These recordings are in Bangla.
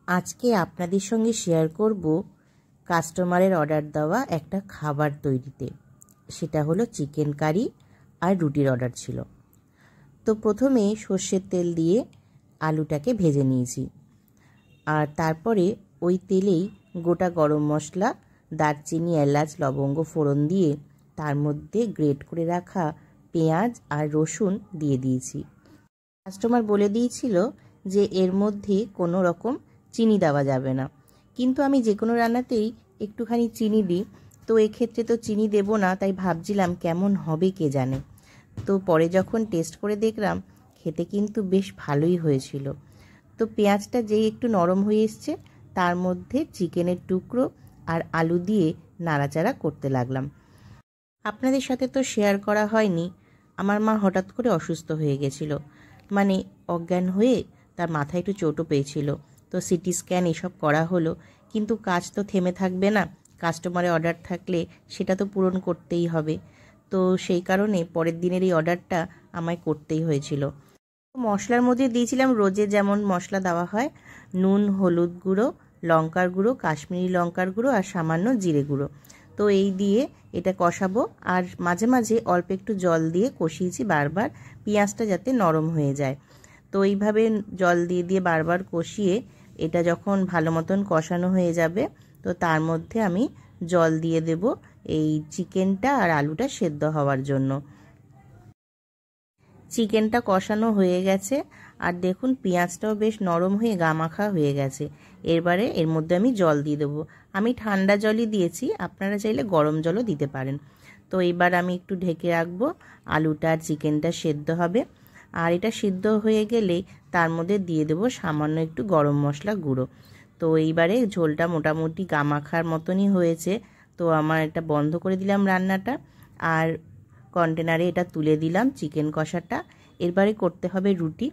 আজকে আপনাদের সঙ্গে শেয়ার করব কাস্টমারের অর্ডার দেওয়া একটা খাবার তৈরিতে। সেটা হলো চিকেন কারি আর রুটির অর্ডার ছিল। তো প্রথমে সর্ষের তেল দিয়ে আলুটাকে ভেজে নিয়েছি, আর তারপরে ওই তেলেই গোটা গরম মশলা, দারচিনি, এলাচ, লবঙ্গ ফোড়ন দিয়ে তার মধ্যে গ্রেট করে রাখা পেঁয়াজ আর রসুন দিয়ে দিয়েছি। কাস্টমার বলে দিয়েছিল যে এর মধ্যে কোনো রকম চিনি দেওয়া যাবে না, কিন্তু আমি যে কোনো রান্নাতেই একটুখানি চিনি দিই, তো এক্ষেত্রে তো চিনি দেব না, তাই ভাবছিলাম কেমন হবে কে জানে। তো পরে যখন টেস্ট করে দেখলাম খেতে কিন্তু বেশ ভালোই হয়েছিল। তো পেঁয়াজটা যেই একটু নরম হয়ে এসছে, তার মধ্যে চিকেনের টুকরো আর আলু দিয়ে নাড়াচাড়া করতে লাগলাম। আপনাদের সাথে তো শেয়ার করা হয়নি, আমার মা হঠাৎ করে অসুস্থ হয়ে গেছিল, মানে অজ্ঞান হয়ে তার মাথায় একটু চোটও পেয়েছিল। তো সিটি স্ক্যান এসব করা হলো, কিন্তু কাজ তো থেমে থাকবে না, কাস্টমারের অর্ডার থাকলে সেটা তো পূরণ করতেই হবে। তো সেই কারণে পরের দিনের এই অর্ডারটা আমায় করতেই হয়েছিল। মশলার মধ্যে দিয়েছিলাম রোজে যেমন মশলা দেওয়া হয়, নুন, হলুদ গুঁড়ো, লঙ্কার গুঁড়ো, কাশ্মীরি লঙ্কার গুঁড়ো আর সামান্য জিরে গুঁড়ো। তো এই দিয়ে এটা কষাবো, আর মাঝে মাঝে অল্প একটু জল দিয়ে কষিয়েছি বারবার, পেঁয়াজটা যাতে নরম হয়ে যায়। তো এইভাবে জল দিয়ে দিয়ে বারবার কষিয়ে এটা যখন ভালো মতন কষানো হয়ে যাবে, তো তার মধ্যে আমি জল দিয়ে দেব এই চিকেনটা আর আলুটা সেদ্ধ হওয়ার জন্য। চিকেনটা কষানো হয়ে গেছে, আর দেখুন পেঁয়াজটাও বেশ নরম হয়ে গামাখা হয়ে গেছে। এবারে এর মধ্যে আমি জল দিয়ে দেবো। আমি ঠান্ডা জলই দিয়েছি, আপনারা চাইলে গরম জলও দিতে পারেন। তো এবার আমি একটু ঢেকে রাখবো, আলুটা আর চিকেনটা সেদ্ধ হবে। আর এটা সিদ্ধ হয়ে গেলে তার মধ্যে দিয়ে দেবো সামান্য একটু গরম মশলা গুঁড়ো। তো এইবারে ঝোলটা মোটামুটি গামাখার মতনই হয়েছে। তো আমার এটা বন্ধ করে দিলাম রান্নাটা, আর কন্টেনারে এটা তুলে দিলাম চিকেন কষাটা। এরবারে করতে হবে রুটি।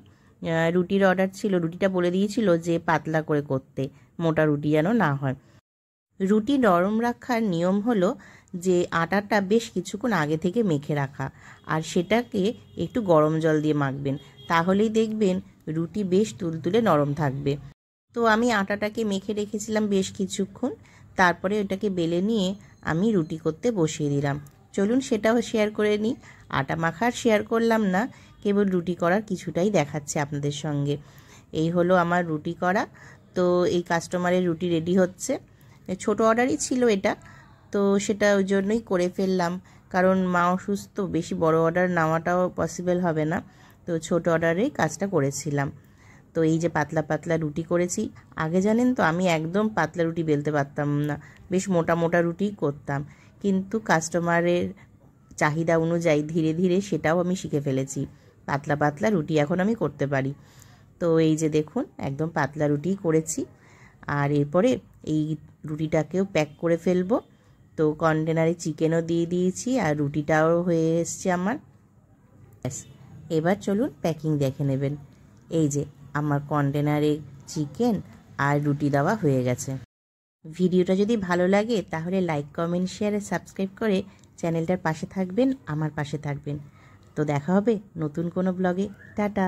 রুটির অর্ডার ছিল, রুটিটা বলে দিয়েছিল যে পাতলা করে করতে, মোটা রুটি যেন না হয়। রুটি নরম রাখার নিয়ম হলো যে আটাটা বেশ কিছুক্ষণ আগে থেকে মেখে রাখা, আর সেটাকে একটু গরম জল দিয়ে মাখবেন, তাহলেই দেখবেন রুটি বেশ তুলতুলে নরম থাকবে। তো আমি আটাটাকে মেখে রেখেছিলাম বেশ কিছুক্ষণ, তারপরে ওটাকে বেলে নিয়ে আমি রুটি করতে বসিয়ে দিলাম। চলুন সেটাও শেয়ার করে নিই। আটা মাখার শেয়ার করলাম না, কেবল রুটি করার কিছুটাই দেখাচ্ছে আপনাদের সঙ্গে। এই হলো আমার রুটি করা। তো এই কাস্টমারের রুটি রেডি হচ্ছে। ছোট অর্ডারই ছিল এটা, তো সেটা ওই জন্যই করে ফেললাম, কারণ মা অসুস্থ, বেশি বড় অর্ডার নেওয়াটাও পসিবল হবে না। তো ছোট অর্ডারেই কাজটা করেছিলাম। তো এই যে পাতলা পাতলা রুটি করেছি। আগে জানেন তো আমি একদম পাতলা রুটি বেলতে পারতাম না, বেশ মোটা মোটা রুটিই করতাম, কিন্তু কাস্টমারের চাহিদা অনুযায়ী ধীরে ধীরে সেটাও আমি শিখে ফেলেছি। পাতলা পাতলা রুটি এখন আমি করতে পারি। তো এই যে দেখুন একদম পাতলা রুটি করেছি, আর এরপরে এই রুটিটাকেও প্যাক করে ফেলবো। তো কন্টেনারে চিকেনও দিয়ে দিয়েছি, আর রুটিটাও হয়ে এসছে আমার। এবার চলুন প্যাকিং দেখে নেবেন। এই যে আমার কন্টেনারে চিকেন আর রুটি দেওয়া হয়ে গেছে। ভিডিওটা যদি ভালো লাগে তাহলে লাইক, কমেন্ট, শেয়ার আর সাবস্ক্রাইব করে চ্যানেলটার পাশে থাকবেন, আমার পাশে থাকবেন। তো দেখা হবে নতুন কোনো ব্লগে। টাটা।